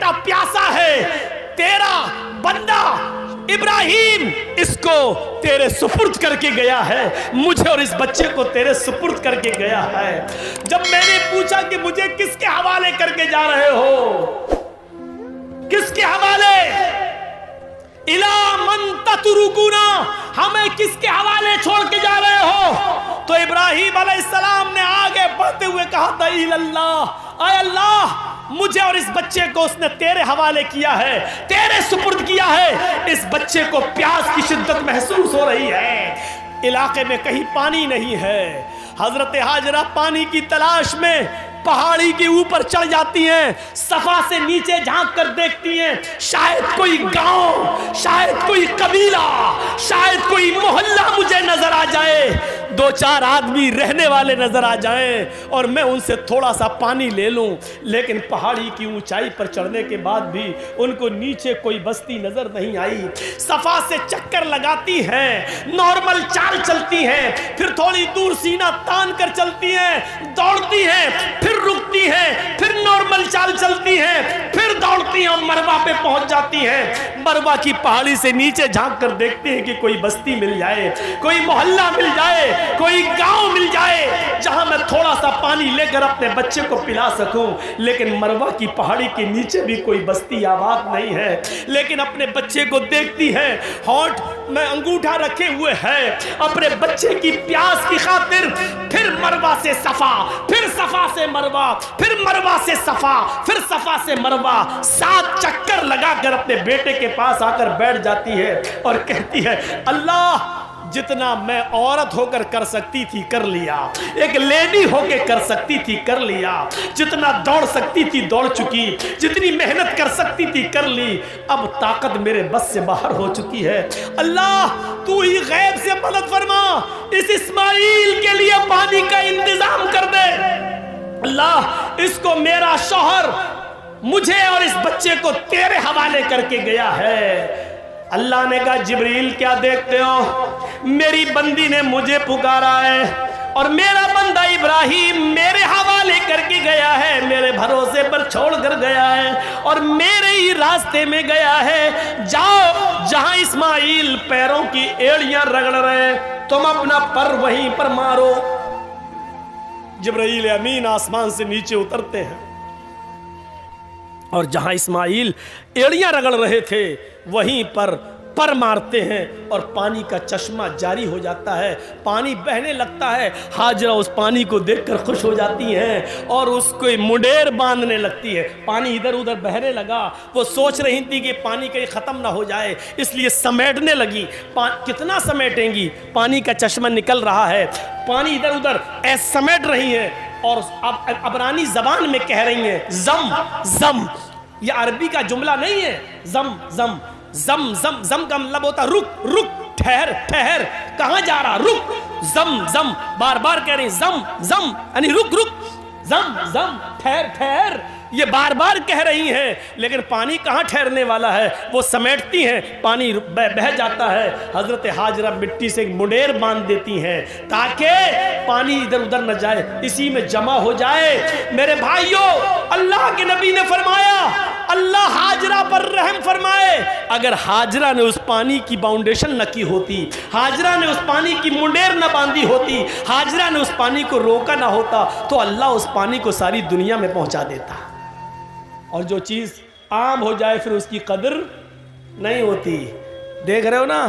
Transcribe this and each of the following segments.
بیٹا پیاسا ہے، تیرا بندہ ابراہیم اس کو تیرے سپرد کر کے گیا ہے، مجھے اور اس بچے کو تیرے سپرد کر کے گیا ہے۔ جب میں نے پوچھا کہ مجھے کس کے حوالے کر کے جا رہے ہو، کس کے حوالے، اِلَىٰ مَن تَتْرُكُونَا، ہمیں کس کے حوالے چھوڑ کے جا رہے ہو؟ تو ابراہیم علیہ السلام نے آگے بڑھتے ہوئے کہا تھا اِلَى اللَّهِ، اے اللہ مجھے اور اس بچے کو اس نے تیرے حوالے کیا ہے، تیرے سپرد کیا ہے۔ اس بچے کو پیاس کی شدت محسوس ہو رہی ہے، علاقے میں کہیں پانی نہیں ہے۔ حضرت ہاجرہ پانی کی تلاش میں پہاڑی کے اوپر چڑھ جاتی ہیں، صفا سے نیچے جھانک کر دیکھتی ہیں، شاید کوئی گاؤں، شاید کوئی قبیلہ، شاید کوئی محلہ مجھے نظر آ جائے، دو چار آدمی رہنے والے نظر آ جائیں اور میں ان سے تھوڑا سا پانی لے لوں۔ لیکن پہاڑی کی اونچائی پر چڑھنے کے بعد بھی ان کو نیچے کوئی بستی نظر نہیں آئی۔ صفا سے چکر لگاتی ہیں، نارمل چال چلتی ہیں، پھر تھوڑی دور سینہ تان کر چلتی ہیں، دوڑتی ہیں، پھر رکتی ہیں، پھر نارمل چال چلتی ہیں، پھر دوڑتی ہیں، مروہ پہ پہنچ جاتی ہیں۔ مروہ کی پہاڑی سے نیچے جھانک کر دیکھتے ہیں کہ کوئی بستی مل جائے، کوئی محلہ مل جائے، کوئی گاؤں مل جائے جہاں میں تھوڑا سا پانی لے کر اپنے بچے کو پلا سکوں۔ لیکن مروہ کی پہاڑی کے نیچے بھی کوئی بستی آباد نہیں ہے۔ لیکن اپنے بچے کو دیکھتی ہے، ہونٹ میں انگوٹھا رکھے ہوئے ہے، اپنے بچے کی پیاس کی خاطر پھر مروہ سے صفا، پھر صفا سے مروہ، پھر مروہ سے صفا، پھر صفا سے مروہ، 7 چکر لگا کر اپنے بیٹے کے پاس آ کر بیٹھ جاتی ہے اور کہتی ہے اللہ جتنا میں عورت ہو کر سکتی تھی کر لیا، ایک لیڈی ہو کے کر سکتی تھی کر لیا، جتنا دوڑ سکتی تھی دوڑ چکی، جتنی محنت کر سکتی تھی کر لی، اب طاقت میرے بس سے باہر ہو چکی ہے۔ اللہ تو ہی غیب سے مدد فرما، اس اسماعیل کے لیے پانی کا انتظام کر دے۔ اللہ اس کو میرا شوہر مجھے اور اس بچے کو تیرے حوالے کر کے گیا ہے۔ اللہ نے کہا جبریل کیا دیکھتے ہو، میری بندی نے مجھے پکارا ہے اور میرا بندہ ابراہیم میرے حوالے کر کے گیا ہے، میرے بھروسے پر چھوڑ کر گیا ہے اور میرے ہی راستے میں گیا ہے۔ جاؤ جہاں اسماعیل پیروں کی ایڑیاں رگڑ رہے تم اپنا پر وہیں پر مارو۔ جبرائیل امین آسمان سے نیچے اترتے ہیں اور جہاں اسماعیل ایڑیاں رگڑ رہے تھے وہیں پر مارتے ہیں اور پانی کا چشمہ جاری ہو جاتا ہے، پانی بہنے لگتا ہے۔ ہاجرہ اس پانی کو دیکھ کر خوش ہو جاتی ہیں اور اس کو منڈیر باندھنے لگتی ہے۔ پانی ادھر ادھر بہنے لگا، وہ سوچ رہی تھی کہ پانی کہیں ختم نہ ہو جائے، اس لیے سمیٹنے لگی۔ کتنا سمیٹیں گی، پانی کا چشمہ نکل رہا ہے، پانی ادھر ادھر ایسے سمیٹ رہی ہیں اور اب عبرانی زبان میں کہہ رہی ہیں زم زم، یہ عربی کا جملہ نہیں ہے، زم زم زم زم زم کا مطلب ہوتا رک رک، ٹھہر ٹھہر، کہاں جا رہا، رک، زم زم، بار بار کہہ رہی زم زم یعنی رک رک، زم زم ٹھہر ٹھہر، یہ بار بار کہہ رہی ہیں۔ لیکن پانی کہاں ٹھہرنے والا ہے، وہ سمیٹتی ہیں، پانی بہہ جاتا ہے۔ حضرت ہاجرہ مٹی سے ایک منڈیر باندھ دیتی ہیں تاکہ پانی ادھر ادھر نہ جائے، اسی میں جمع ہو جائے۔ میرے بھائیوں، اللہ کے نبی نے فرمایا اللہ ہاجرہ پر رحم فرمائے، اگر ہاجرہ نے اس پانی کی باؤنڈیشن نہ کی ہوتی، ہاجرہ نے اس پانی کی منڈیر نہ باندھی ہوتی، ہاجرہ نے اس پانی کو روکا نہ ہوتا تو اللہ اس پانی کو ساری دنیا میں پہنچا دیتا۔ اور جو چیز عام ہو جائے پھر اس کی قدر نہیں ہوتی۔ دیکھ رہے ہو نا،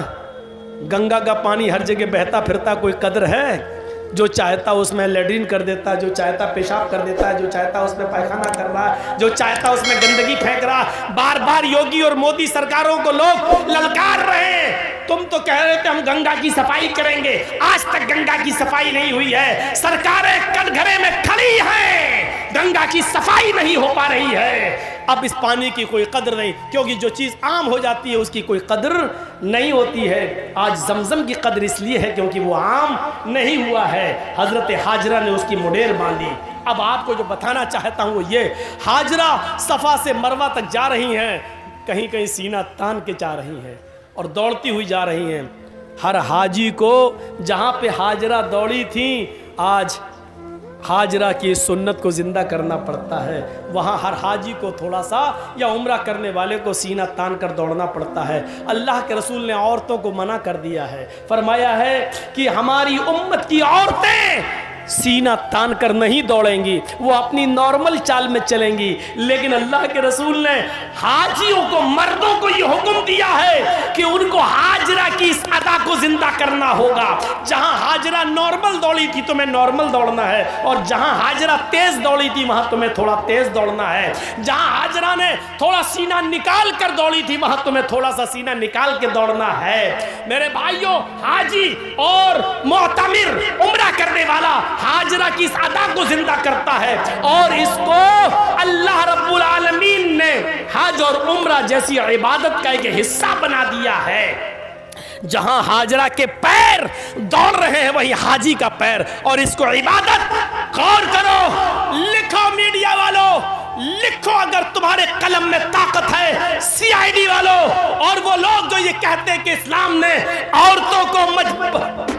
گنگا کا پانی ہر جگہ بہتا پھرتا، کوئی قدر ہے؟ جو چاہتا اس میں لیٹرین کر دیتا، جو چاہتا پیشاب کر دیتا ہے، جو چاہتا اس میں پائخانہ کر رہا ہے، جو چاہتا اس میں گندگی پھینک رہا۔ بار بار یوگی اور مودی سرکاروں کو لوگ للکار رہے ہیں، تم تو کہہ رہے تھے ہم گنگا کی صفائی کریں گے، آج تک گنگا کی صفائی نہیں ہوئی ہے، سرکاریں کٹگھرے میں کھڑی ہیں، گنگا کی صفائی نہیں ہو پا رہی ہے۔ اب اس پانی کی کوئی قدر نہیں، کیونکہ جو چیز عام ہو جاتی ہے اس کی کوئی قدر نہیں ہوتی ہے۔ آج زمزم کی قدر اس لیے ہے کیونکہ وہ عام نہیں ہوا ہے۔ حضرت ہاجرہ نے اس کی منڈیر باندھی۔ اب آپ کو جو بتانا چاہتا ہوں وہ یہ، ہاجرہ صفا سے مروہ تک جا رہی ہیں، کہیں کہیں سینہ تان کے جا رہی ہیں اور دوڑتی ہوئی جا رہی ہیں۔ ہر حاجی کو جہاں پہ ہاجرہ دوڑی تھیں، آج हाजरा की सुन्नत को ज़िंदा करना पड़ता है। वहाँ हर हाजी को थोड़ा सा या उम्रा करने वाले को सीना तान कर दौड़ना पड़ता है। अल्लाह के रसूल ने औरतों को मना कर दिया है, फरमाया है कि हमारी उम्मत की औरतें सीना तान कर नहीं दौड़ेंगी, वो अपनी नॉर्मल चाल में चलेंगी। लेकिन अल्लाह के रसूल ने हाजियों को, मर्दों को ये हुक्म दिया है कि उनको हाजरा की इस अदा को जिंदा करना होगा। जहां हाजरा नॉर्मल दौड़ी थी तुम्हें नॉर्मल दौड़ना है, और जहां हाजरा तेज दौड़ी थी वहां तुम्हें थोड़ा तेज दौड़ना है। जहां हाजरा ने थोड़ा सीना निकाल कर दौड़ी थी वहां तुम्हें थोड़ा सा सीना निकाल के दौड़ना है। मेरे भाइयों, हाजी और मुअतमिर, उम्रा करने वाला हाजरा की इस अदा को जिंदा करता है, और इसको अल्लाह रब्बुल आलमीन ने हज और उम्रा जैसी इबादत का एक हिस्सा बना दिया है। जहां हाजरा के पैर दौड़ रहे हैं वहीं हाजी का पैर, और इसको इबादत। गौर करो, लिखो मीडिया वालों, लिखो अगर तुम्हारे कलम में ताकत है, सीआईडी वालों और वो लोग जो ये कहते हैं कि इस्लाम ने औरतों को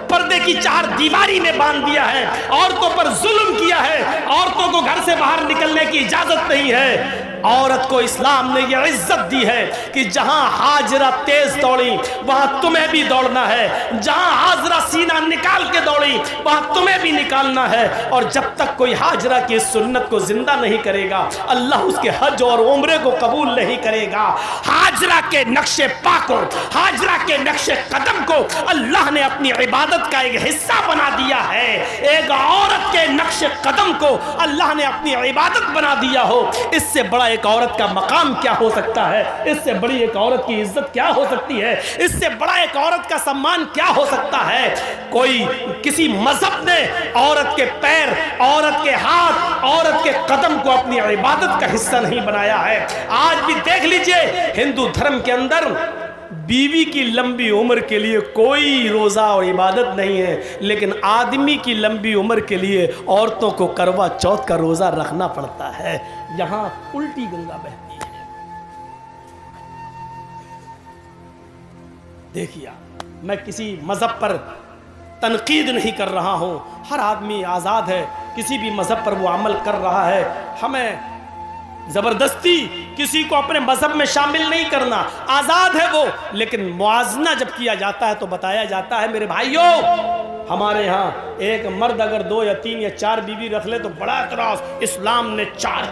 पर्दे की चार दीवारी में बांध दिया है, औरतों पर जुल्म किया है, औरतों को घर से बाहर निकलने की इजाजत नहीं है। औरत को इस्लाम ने यह इज्जत दी है कि जहां हाजरा तेज दौड़ी वहां तुम्हें भी दौड़ना है, जहां हाजरा सीना निकाल के दौड़ी वहां तुम्हें भी निकालना है। और जब तक कोई हाजरा की सुन्नत को जिंदा नहीं करेगा, अल्लाह उसके हज और उम्रे को कबूल नहीं करेगा। हाजरा के नक्शे पा को, हाजरा के नक्शे कदम को अल्लाह ने अपनी इबादत का एक हिस्सा बना दिया है। एक औरत के नक्शे कदम को अल्लाह ने अपनी इबादत बना दिया हो, इससे बड़ा एक औरत का मकाम क्या हो सकता है? इससे बड़ी एक औरत की इज्जत क्या हो सकती है? इससे बड़ा एक औरत का सम्मान क्या हो सकता है? कोई किसी मजहब ने औरत के पैर, औरत के हाथ, औरत के कदम को अपनी इबादत का हिस्सा नहीं बनाया है। आज भी देख लीजिए, हिंदू धर्म के अंदर बीवी की लंबी उम्र के लिए कोई रोज़ा और इबादत नहीं है, लेकिन आदमी की लंबी उम्र के लिए औरतों को करवा चौथ का रोज़ा रखना पड़ता है। यहाँ उल्टी गंगा बहती है। देखिए, मैं किसी मज़हब पर तनकीद नहीं कर रहा हूँ, हर आदमी आज़ाद है, किसी भी मज़हब पर वो अमल कर रहा है। हमें ज़बरदस्ती किसी को अपने मज़हब में शामिल नहीं करना, आज़ाद है वो। लेकिन मुआजना जब किया जाता है तो बताया जाता है, मेरे भाइयों, हमारे यहाँ एक मर्द अगर 2 या 3 या 4 बीवी रख ले तो बड़ा एतराज़, इस्लाम ने 4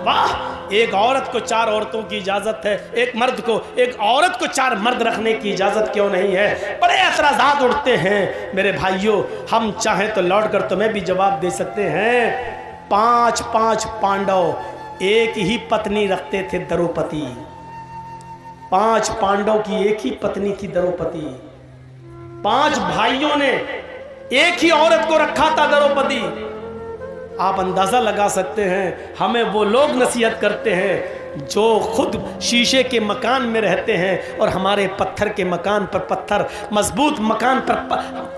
वाह, एक औरत को 4 औरतों की इजाज़त है, एक मर्द को, एक औरत को 4 मर्द रखने की इजाज़त क्यों नहीं है? बड़े एतराज़ात उठते हैं। मेरे भाइयों, हम चाहें तो लौट कर तुम्हें भी जवाब दे सकते हैं। 5 पांडव एक ही पत्नी रखते थे, द्रौपदी। 5 पांडव की एक ही पत्नी थी, द्रौपदी। 5 भाइयों ने एक ही औरत को रखा था, द्रौपदी। आप अंदाजा लगा सकते हैं, हमें वो लोग नसीहत करते हैं जो खुद शीशे के मकान में रहते हैं और हमारे पत्थर के मकान पर पत्थर, मजबूत मकान पर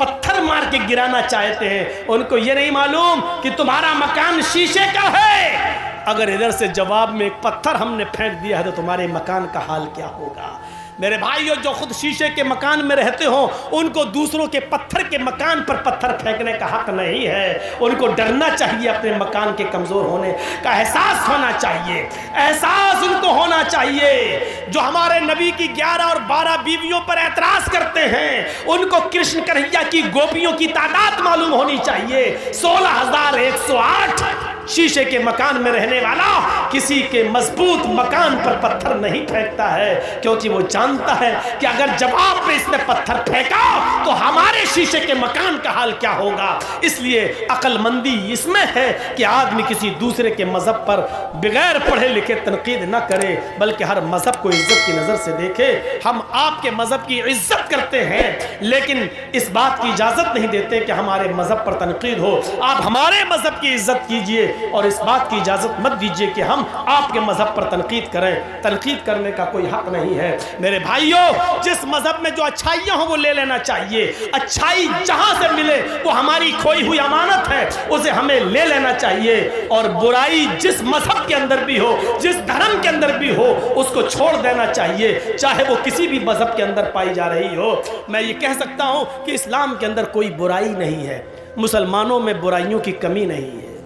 पत्थर मार के गिराना चाहते हैं। उनको ये नहीं मालूम कि तुम्हारा मकान शीशे का है। अगर इधर से जवाब में एक पत्थर हमने फेंक दिया है तो तुम्हारे मकान का हाल क्या होगा? मेरे भाइयों, जो खुद शीशे के मकान में रहते हो उनको दूसरों के पत्थर के मकान पर पत्थर फेंकने का हक नहीं है। उनको डरना चाहिए, अपने मकान के कमज़ोर होने का एहसास होना चाहिए, एहसास उनको होना चाहिए। जो हमारे नबी की 11 और 12 बीवियों पर एतराज़ करते हैं, उनको कृष्ण कन्हैया की गोपियों की तादाद मालूम होनी चाहिए। 16,108 शीशे के मकान में रहने वाला किसी के मजबूत मकान पर पत्थर नहीं फेंकता है, क्योंकि वो जानता है कि अगर जवाब में इसने पत्थर फेंका तो हमारे शीशे के मकान का हाल क्या होगा। इसलिए अक्लमंदी इसमें है कि आदमी किसी दूसरे के मजहब पर बगैर पढ़े लिखे तनकीद न करे, बल्कि हर मजहब को इज्जत की नज़र से देखे। हम आपके मजहब की इज्जत करते हैं, लेकिन इस बात की इजाज़त नहीं देते कि हमारे मजहब पर तनकीद हो। आप हमारे मजहब की इज्जत कीजिए, اور اس بات کی اجازت مت دیجیے کہ ہم آپ کے مذہب پر تنقید کریں. تنقید کرنے کا کوئی حق نہیں ہے. میرے بھائیوں، جس مذہب میں جو اچھائیاں ہوں وہ لے لینا چاہیے. اچھائی جہاں سے ملے وہ ہماری کھوئی ہوئی امانت ہے، اسے ہمیں لے لینا چاہیے. اور برائی جس مذہب کے اندر بھی ہو، جس دھرم کے اندر بھی ہو، اس کو چھوڑ دینا چاہیے، چاہے وہ کسی بھی مذہب کے اندر پائی جا رہی ہو. میں یہ کہہ سکتا ہوں کہ اسلام کے اندر کوئی برائی نہیں ہے، مسلمانوں میں برائیوں کی کمی نہیں ہے.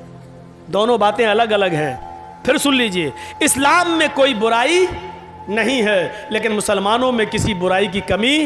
دونوں باتیں الگ الگ ہیں. پھر سن لیجئے، اسلام میں کوئی برائی نہیں ہے لیکن مسلمانوں میں کسی برائی کی کمی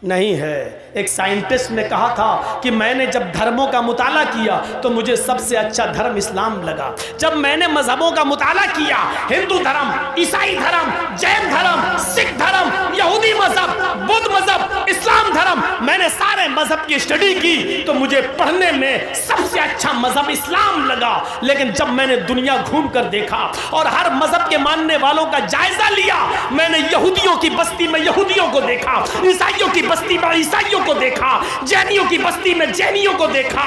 نہیں ہے. ایک سائنٹسٹ نے کہا تھا کہ میں نے جب دھرموں کا مطالعہ کیا تو مجھے سب سے اچھا دھرم اسلام لگا. جب میں نے مذہبوں کا مطالعہ کیا، ہندو دھرم، عیسائی دھرم، جین دھرم، سکھ دھرم، یہودی مذہب، بدھ مذہب، اسلام دھرم، میں نے سارے مذہب کی اسٹڈی کی تو مجھے پڑھنے میں سب سے اچھا مذہب اسلام لگا. لیکن جب میں نے دنیا گھوم کر دیکھا اور ہر مذہب کے ماننے والوں کا جائزہ لیا، میں نے یہودیوں کی بستی میں یہودیوں کو دیکھا، عیسائیوں کی بستی میں عیسائیوں کو دیکھا، جینیوں کی بستی میں جینیوں کو دیکھا،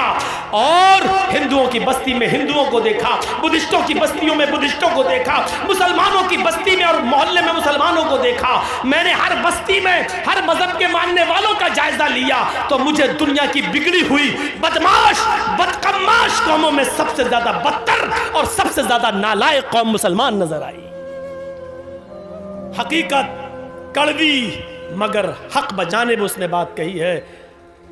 اور ہندوؤں کی بستی میں ہندوؤں کو دیکھا، بدھسٹوں کی بستیوں میں بدھسٹوں کو دیکھا، مسلمانوں کی بستی میں اور محلے میں مسلمانوں کو دیکھا. میں نے ہر بستی میں ہر مذہب کے ماننے والوں کا جائزہ لیا تو مجھے دنیا کی بگڑی ہوئی بدماش بدقماش قوموں میں سب سے زیادہ بدتر اور سب سے زیادہ نالائق قوم مسلمان نظر آئی. حقیقت کڑوی مگر حق بجانب اس نے بات کہی ہے.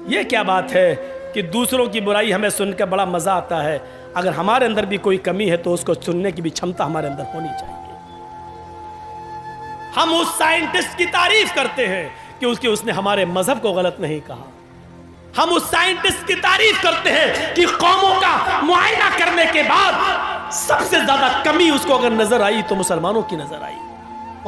یہ کیا بات ہے کہ دوسروں کی برائی ہمیں سن کے بڑا مزہ آتا ہے. اگر ہمارے اندر بھی کوئی کمی ہے تو اس کو سننے کی بھی چھمتا ہمارے اندر ہونی چاہیے. ہم اس سائنٹسٹ کی تعریف کرتے ہیں کہ اس نے ہمارے مذہب کو غلط نہیں کہا. ہم اس سائنٹسٹ کی تعریف کرتے ہیں کہ قوموں کا معائنہ کرنے کے بعد سب سے زیادہ کمی اس کو اگر نظر آئی تو مسلمانوں کی نظر آئی.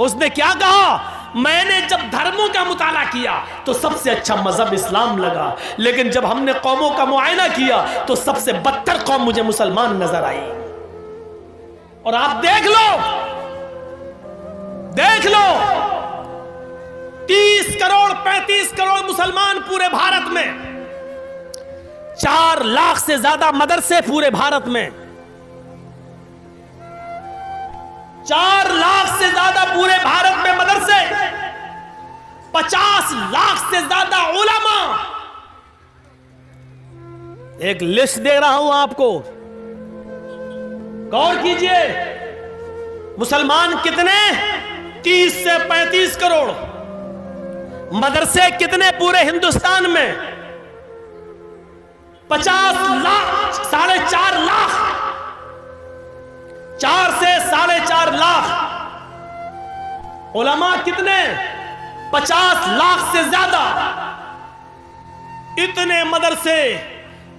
اس نے کیا کہا؟ میں نے جب دھرموں کا مطالعہ کیا تو سب سے اچھا مذہب اسلام لگا، لیکن جب ہم نے قوموں کا معائنہ کیا تو سب سے بدتر قوم مجھے مسلمان نظر آئی. اور آپ دیکھ لو 30 کروڑ 35 کروڑ مسلمان پورے بھارت میں، 4 لاکھ سے زیادہ مدرسے پورے بھارت میں، 4 لاکھ سے زیادہ پورے بھارت میں مدرسے، 50 لاکھ سے زیادہ علماء. ایک لسٹ دے رہا ہوں آپ کو، غور کیجئے. مسلمان کتنے؟ 30 سے 35 کروڑ. مدرسے کتنے پورے ہندوستان میں؟ 50 لاکھ، 4.5 لاکھ. 4 سے 4.5 لاکھ. علماء کتنے؟ 50 لاکھ سے زیادہ. اتنے مدرسے،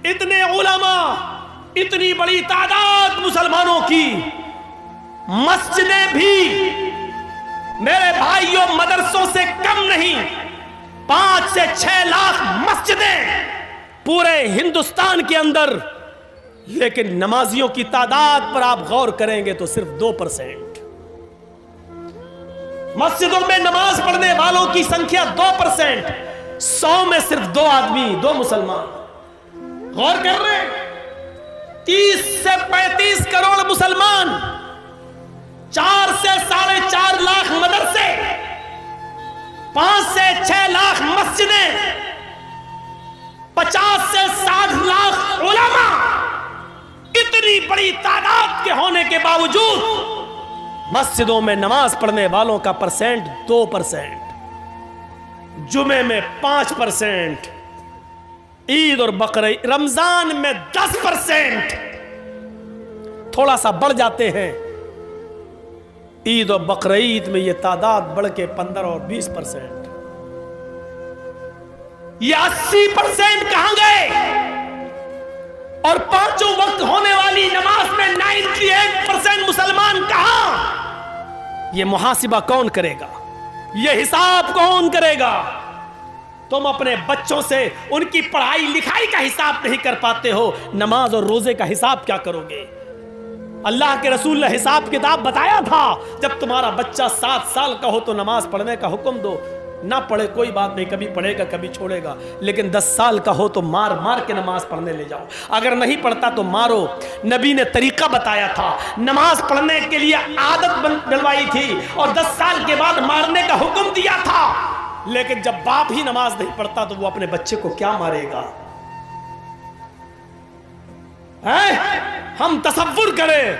اتنے علماء، اتنی بڑی تعداد مسلمانوں کی. مسجدیں بھی میرے بھائیوں مدرسوں سے کم نہیں. 5 سے 6 لاکھ مسجدیں پورے ہندوستان کے اندر، لیکن نمازیوں کی تعداد پر آپ غور کریں گے تو صرف 2%. مسجدوں میں نماز پڑھنے والوں کی سنکھیا 2%. 100 میں صرف 2 آدمی، 2 مسلمان. غور کر رہے ہیں؟ 30 سے 35 کروڑ مسلمان، 4 سے 4.5 لاکھ مدرسے، 5 سے 6 لاکھ مسجدیں، 50 سے 60 لاکھ علماء. اتنی بڑی تعداد کے ہونے کے باوجود مسجدوں میں نماز پڑھنے والوں کا پرسنٹ 2%، جمعے میں 5%، عید اور بقرعید رمضان میں 10%. تھوڑا سا بڑھ جاتے ہیں. عید اور بقرعید میں یہ تعداد بڑھ کے 15 اور 20%. یہ 80% کہاں گئے؟ اور 5 وقت ہونے والی نماز میں 98% مسلمان کہاں؟ یہ محاسبہ کون کرے گا؟ یہ حساب کون کرے گا؟ تم اپنے بچوں سے ان کی پڑھائی لکھائی کا حساب نہیں کر پاتے ہو، نماز اور روزے کا حساب کیا کرو گے؟ اللہ کے رسول نے حساب کتاب بتایا تھا، جب تمہارا بچہ 7 سال کا ہو تو نماز پڑھنے کا حکم دو. ना पढ़े कोई बात नहीं, कभी पढ़ेगा कभी छोड़ेगा, लेकिन 10 साल का हो तो मार मार के नमाज पढ़ने ले जाओ। अगर नहीं पढ़ता तो मारो। नबी ने तरीका बताया था, नमाज पढ़ने के लिए आदत डलवाई थी और 10 साल के बाद मारने का हुक्म दिया था। लेकिन जब बाप ही नमाज नहीं पढ़ता तो वो अपने बच्चे को क्या मारेगा? हम तसव्वुर करें,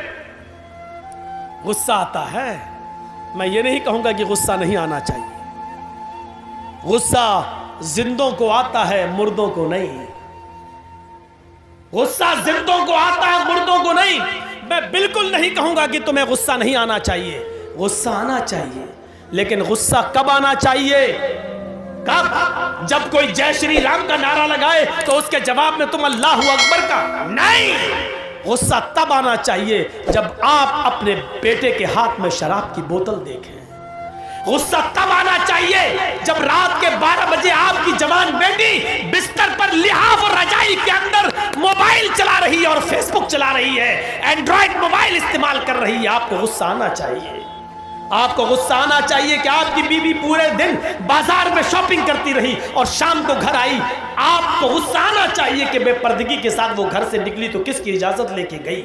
गुस्सा आता है। मैं ये नहीं कहूंगा कि गुस्सा नहीं आना चाहिए, गुस्सा जिंदों को आता है, मुर्दों को नहीं। गुस्सा जिंदों को आता है, मुर्दों को नहीं। मैं बिल्कुल नहीं कहूंगा कि तुम्हें गुस्सा नहीं आना चाहिए, गुस्सा आना चाहिए, लेकिन गुस्सा कब आना चाहिए? कब? जब कोई जय श्री राम का नारा लगाए तो उसके जवाब में तुम अल्लाहु अकबर का नहीं। गुस्सा तब आना चाहिए जब आप अपने बेटे के हाथ में शराब की बोतल देखें। गुस्सा तब आना चाहिए जब रात के 12 बजे आपकी जवान बेटी बिस्तर पर लिहाफ और रजाई के अंदर मोबाइल चला रही है और फेसबुक चला रही है, एंड्रॉइड मोबाइल इस्तेमाल कर रही है। आपको गुस्सा आना चाहिए। आपको गुस्सा आना चाहिए कि आपकी बीवी पूरे दिन बाजार में शॉपिंग करती रही और शाम को घर आई। आपको गुस्सा आना चाहिए कि बेपर्दगी के साथ वो घर से निकली तो किसकी इजाजत लेके गई।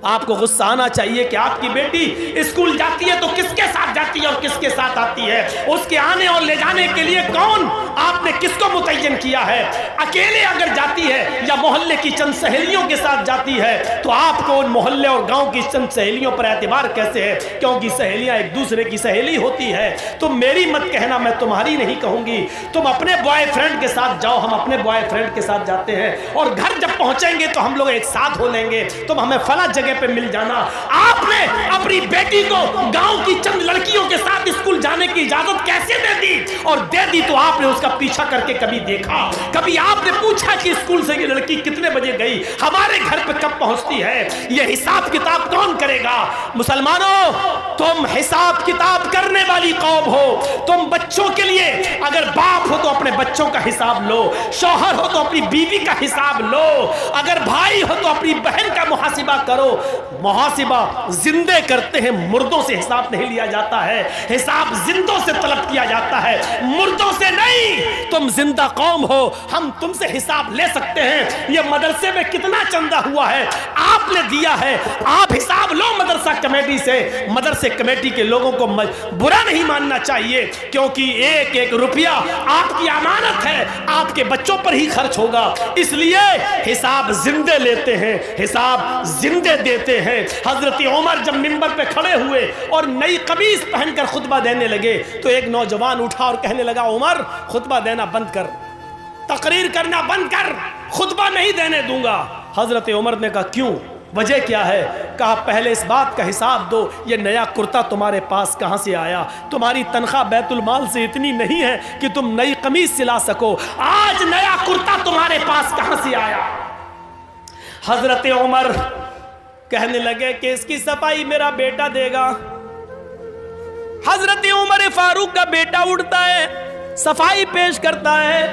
आपको गुस्सा आना चाहिए कि आपकी बेटी स्कूल जाती है तो किसके साथ जाती है और किसके साथ आती है। उसके आने और ले जाने के लिए कौन, आपने किसको मुतय्यन किया है। अकेले अगर जाती है या मोहल्ले की चंद सहेलियों के साथ जाती है तो आपको उन मोहल्ले और गांव की चंद सहेलियों पर एतबार कैसे है? क्योंकि सहेलियां एक दूसरे की सहेली होती है। तुम मेरी मत कहना, मैं तुम्हारी नहीं कहूंगी। तुम अपने बॉयफ्रेंड के साथ जाओ, हम अपने बॉयफ्रेंड के साथ जाते हैं और घर जब पहुंचेंगे तो हम लोग एक साथ हो लेंगे। तुम हमें फला जगह पे मिल जाना। आपने अपनी बेटी को गांव की चंद लड़कियों के साथ स्कूल जाने की इजाजत कैसे दे दी? और दे दी तो आपने उसका पीछा करके कभी देखा? कभी आपने पूछा कि स्कूल से ये लड़की कितने बजे गई, हमारे घर पे कब पहुंचती है? ये हिसाब किताब कौन करेगा? मुसलमानों, तुम हिसाब किताब करने वाली कौम हो। तुम बच्चों के लिए अगर बाप हो तो अपने बच्चों का हिसाब लो, शौहर हो तो अपनी बीवी का हिसाब लो, अगर भाई हो तो अपनी बहन का मुहासिबा करो। मुहासिबा जिंदे करते हैं, मुर्दों से हिसाब नहीं लिया जाता है। हिसाब जिंदों से तलब किया जाता है, मुर्दों से नहीं। तुम जिंदा कौम हो, हम तुमसे हिसाब ले सकते हैं। ये मदरसे में कितना चंदा हुआ है आपने दिया है, आप हिसाब लो मदरसा कमेटी से। मदरसे कमेटी के लोगों को बुरा नहीं मानना चाहिए, क्योंकि एक एक रुपया आपकी अमानत है, आपके बच्चों पर ही खर्च होगा। इसलिए हिसाब जिंदे लेते हैं, हिसाब जिंदे देते हैं। हजरत उमर जब मिंबर पे खड़े हुए और नई कमीज पहनकर खुतबा देने लगे तो एक नौजवान उठा और कहने लगा, उमर खुतबा देना बंद कर, तकरीर करना बंद कर, खुतबा नहीं देने दूंगा। हजरत उमर ने कहा, क्यों, वजह क्या है? कहा, पहले इस बात का हिसाब दो, ये नया कुर्ता तुम्हारे पास कहां से आया? तुम्हारी तनख्वाह बैतुल माल से इतनी नहीं है कि तुम नई कमीज सिला सको। आज नया कुर्ता तुम्हारे पास कहां से आया? हजरत उमर कहने लगे कि इसकी सफाई मेरा बेटा देगा। हजरत उमर फारूक का बेटा उठता है, सफाई पेश करता है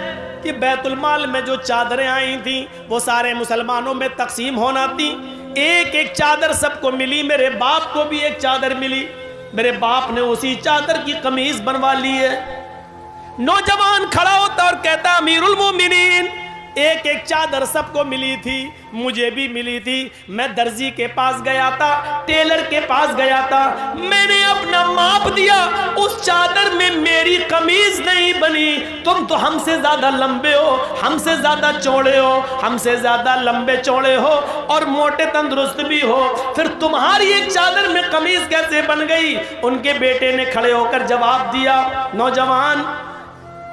कि बैतुल माल में जो चादरें आई थी वो सारे मुसलमानों में तकसीम होना थी। एक एक चादर सबको मिली, मेरे बाप को भी एक चादर मिली। मेरे बाप ने उसी चादर की कमीज बनवा ली है। नौजवान खड़ा होता और कहता, अमीरुल मोमिनीन, एक एक चादर सबको मिली थी, मुझे भी मिली थी। मैं दर्जी के पास गया था, टेलर के पास गया था, मैंने अपना माप दिया, उस चादर में मेरी कमीज नहीं बनी। तुम तो हमसे ज्यादा लंबे हो, हमसे ज्यादा चौड़े हो, हमसे ज्यादा लंबे चौड़े हो और मोटे तंदुरुस्त भी हो, फिर तुम्हारी एक चादर में कमीज कैसे बन गई? उनके बेटे ने खड़े होकर जवाब दिया, नौजवान,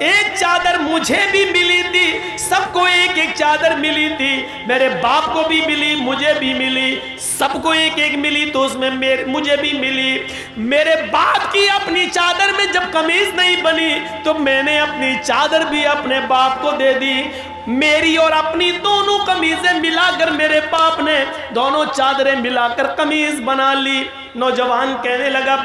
एक चादर मुझे भी मिली थी, सबको एक एक चादर मिली थी, मेरे बाप को भी मिली, मुझे भी मिली, सबको एक एक मिली तो उसमें मुझे भी मिली। मेरे बाप की अपनी चादर में जब कमीज नहीं बनी तो मैंने अपनी चादर भी अपने बाप को दे दी। मेरी और अपनी दोनों कमीजें मिलाकर मेरे बाप ने दोनों चादरें मिलाकर कमीज बना ली। नौजवान कहने लगा,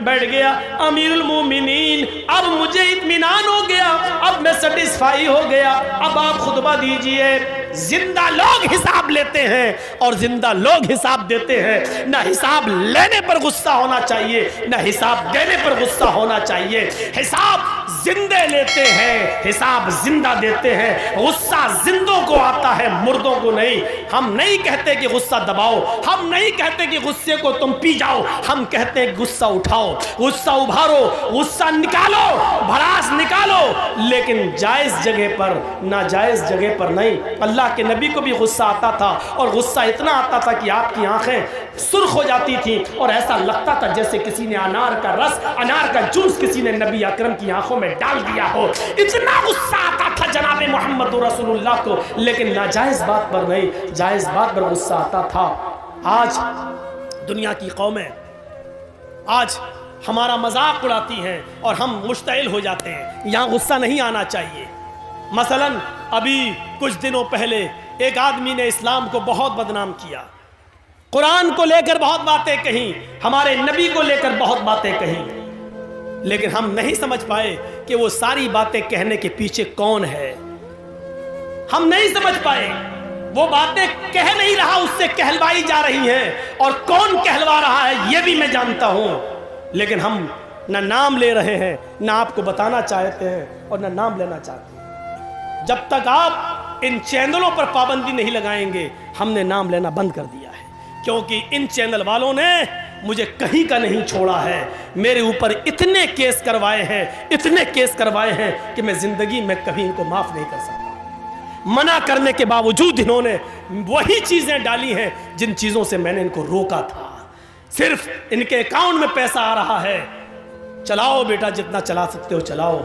बैठ गया, अमीरुल मोमिनीन, अब मुझे इत्मीनान हो गया, अब मैं सेटिस्फाई हो गया, अब आप खुतबा दीजिए। जिंदा लोग हिसाब लेते हैं और जिंदा लोग हिसाब देते हैं। ना हिसाब लेने पर गुस्सा होना चाहिए, ना हिसाब देने पर गुस्सा होना चाहिए। हिसाब जिंदे लेते हैं, हिसाब जिंदा देते हैं। गुस्सा जिंदों को आता है, मुर्दों को नहीं। हम नहीं कहते कि गुस्सा दबाओ, हम नहीं कहते कि गुस्से को तुम पी जाओ, हम कहते हैं गुस्सा उठाओ, गुस्सा उभारो, गुस्सा निकालो, भड़ास निकालो, लेकिन जायज जगह पर, नाजायज जगह पर नहीं। अल्लाह के नबी को भी गुस्सा आता था, और गुस्सा इतना आता था कि आपकी आंखें सुर्ख हो जाती थी और ऐसा लगता था जैसे किसी ने अनार का रस, अनार का जूस किसी ने नबी अकरम की आंखों में डाल दिया हो। इतना गुस्सा आता था जनाब मोहम्मद रसूलुल्लाह को, लेकिन नाजायज बात पर नहीं, जायज बात पर गुस्सा आता था। आज दुनिया की कौमें आज हमारा मजाक उड़ाती हैं और हम मुश्तइल हो जाते हैं। यहाँ गुस्सा नहीं आना चाहिए। मसलन अभी कुछ दिनों पहले एक आदमी ने इस्लाम को बहुत बदनाम किया, कुरान को लेकर बहुत बातें कही, हमारे नबी को लेकर बहुत बातें कही, लेकिन हम नहीं समझ पाए कि वो सारी बातें कहने के पीछे कौन है। हम नहीं समझ पाए, वो बातें कह नहीं रहा, उससे कहलवाई जा रही हैं, और कौन कहलवा रहा है ये भी मैं जानता हूं, लेकिन हम ना नाम ले रहे हैं, ना आपको बताना चाहते हैं और ना नाम लेना चाहते हैं। जब तक आप इन चैनलों पर पाबंदी नहीं लगाएंगे, हमने नाम लेना बंद कर दिया है, क्योंकि इन चैनल वालों ने मुझे कहीं का नहीं छोड़ा है। मेरे ऊपर इतने केस करवाए हैं, इतने केस करवाए हैं कि मैं जिंदगी में कभी इनको माफ नहीं कर सकता। मना करने के बावजूद इन्होंने वही चीजें डाली हैं जिन चीजों से मैंने इनको रोका था। सिर्फ इनके अकाउंट में पैसा आ रहा है, चलाओ बेटा, जितना चला सकते हो चलाओ,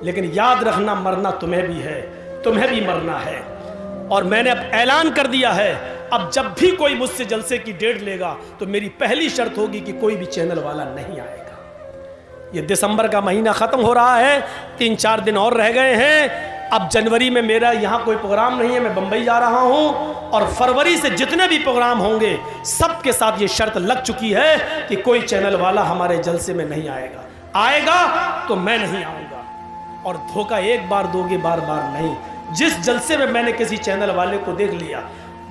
लेकिन याद रखना मरना तुम्हें भी है, तुम्हें भी मरना है। और मैंने अब ऐलान कर दिया है, अब जब भी कोई मुझसे जलसे की डेट लेगा तो मेरी पहली शर्त होगी कि कोई भी चैनल वाला नहीं आएगा। ये दिसंबर का महीना खत्म हो रहा है, 3-4 दिन और रह गए हैं। अब जनवरी में मेरा यहाँ कोई प्रोग्राम नहीं है, मैं बंबई जा रहा हूँ, और फरवरी से जितने भी प्रोग्राम होंगे सबके साथ ये शर्त लग चुकी है कि कोई चैनल वाला हमारे जलसे में नहीं आएगा। आएगा तो मैं नहीं आऊँगा। और धोखा एक बार दोगे, बार बार नहीं। जिस जलसे में मैंने किसी चैनल वाले को देख लिया,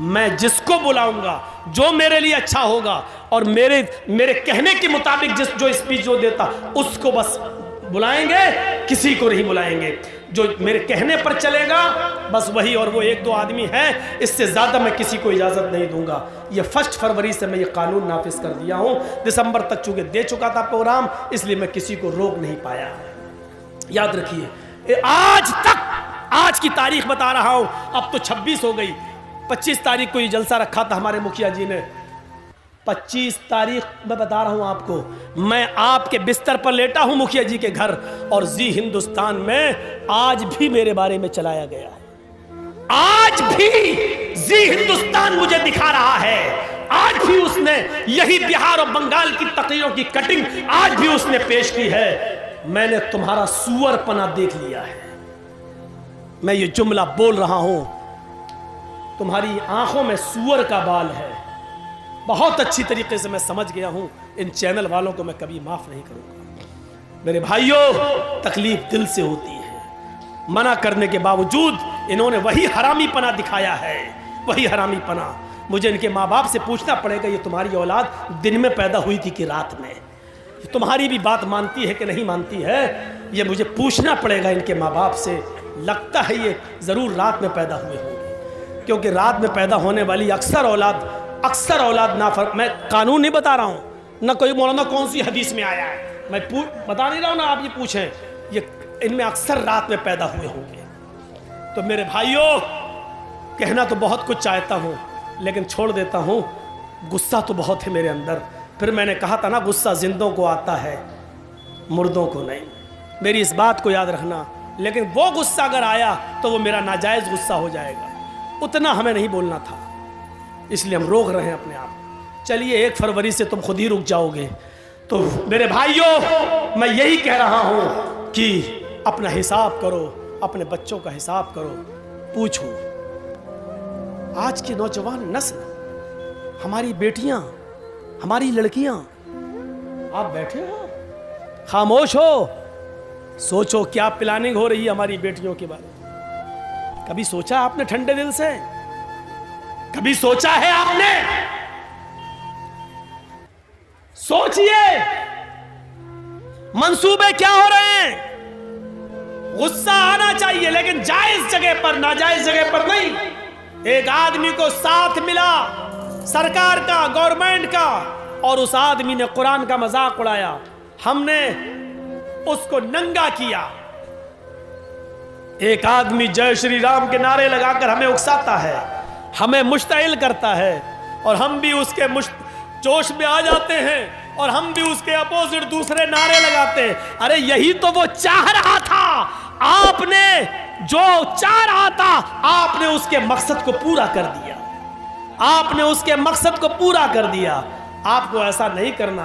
मैं जिसको बुलाऊंगा, जो मेरे लिए अच्छा होगा और मेरे कहने के मुताबिक जो स्पीच जो देता, उसको बस बुलाएंगे, किसी को नहीं बुलाएंगे। जो मेरे कहने पर चलेगा बस वही, और वो 1-2 आदमी है, इससे ज़्यादा मैं किसी को इजाज़त नहीं दूंगा। ये 1 फरवरी से मैं ये कानून नाफिज कर दिया हूँ। दिसंबर तक चूँकि दे चुका था प्रोग्राम, इसलिए मैं किसी को रोक नहीं पाया। याद रखिए, आज तक, आज की तारीख बता रहा हूँ, अब तो 26 हो गई, 25 तारीख को ये जलसा रखा था हमारे मुखिया जी ने। 25 तारीख मैं बता रहा हूं आपको, मैं आपके बिस्तर पर लेटा हूं मुखिया जी के घर, और जी हिंदुस्तान में आज भी मेरे बारे में चलाया गया है। आज भी जी हिंदुस्तान मुझे दिखा रहा है। आज भी उसने यही बिहार और बंगाल की तकरीरों की कटिंग आज भी उसने पेश की है। मैंने तुम्हारा सुअरपना देख लिया है। मैं ये जुमला बोल रहा हूं, तुम्हारी आंखों में सुअर का बाल है। बहुत अच्छी तरीके से मैं समझ गया हूं। इन चैनल वालों को मैं कभी माफ नहीं करूंगा। मेरे भाइयों, तकलीफ दिल से होती है। मना करने के बावजूद इन्होंने वही हरामीपना दिखाया है, वही हरामीपना। मुझे इनके माँ बाप से पूछना पड़ेगा, ये तुम्हारी औलाद दिन में पैदा हुई थी कि रात में? तुम्हारी भी बात मानती है कि नहीं मानती है, ये मुझे पूछना पड़ेगा इनके माँ बाप से। लगता है ये ज़रूर रात में पैदा हुए होंगे, क्योंकि रात में पैदा होने वाली अक्सर औलाद मैं कानून नहीं बता रहा हूँ, ना कोई मौलाना कौन सी हदीस में आया है, मैं बता नहीं रहा हूँ ना, आप ये पूछें, ये इनमें अक्सर रात में पैदा हुए होंगे। तो मेरे भाइयों, कहना तो बहुत कुछ चाहता हूँ, लेकिन छोड़ देता हूँ। गुस्सा तो बहुत है मेरे अंदर। फिर मैंने कहा था ना, गुस्सा जिंदों को आता है, मुर्दों को नहीं। मेरी इस बात को याद रखना। लेकिन वो गुस्सा अगर आया तो वो मेरा नाजायज़ गुस्सा हो जाएगा। उतना हमें नहीं बोलना था, इसलिए हम रोक रहे हैं अपने आप। चलिए, 1 फरवरी से तुम खुद ही रुक जाओगे। तो मेरे भाइयों, मैं यही कह रहा हूं कि अपना हिसाब करो, अपने बच्चों का हिसाब करो। पूछो, आज की नौजवान नस्ल, हमारी बेटियां, हमारी लड़कियां, आप बैठे हो, खामोश हो, सोचो क्या प्लानिंग हो रही है हमारी बेटियों के बारे में। कभी सोचा आपने ठंडे दिल से? कभी सोचा है आपने? सोचिए, मंसूबे क्या हो रहे हैं? غصہ آنا چاہیے لیکن جائز جگہ پر، ناجائز جگہ پر نہیں۔ ایک آدمی کو ساتھ ملا سرکار کا، گورنمنٹ کا، اور اس آدمی نے قرآن کا مذاق اڑایا، ہم نے اس کو ننگا کیا۔ ایک آدمی جے شری رام کے نعرے لگا کر ہمیں اکساتا ہے، ہمیں مشتعل کرتا ہے، اور ہم بھی اس کے جوش میں آ جاتے ہیں اور ہم بھی اس کے اپوزٹ دوسرے نعرے لگاتے ہیں۔ ارے یہی تو وہ چاہ رہا تھا، آپ نے جو چاہ رہا تھا آپ نے اس کے مقصد کو پورا کر دیا، آپ نے اس کے مقصد کو پورا کر دیا۔ آپ کو ایسا نہیں کرنا۔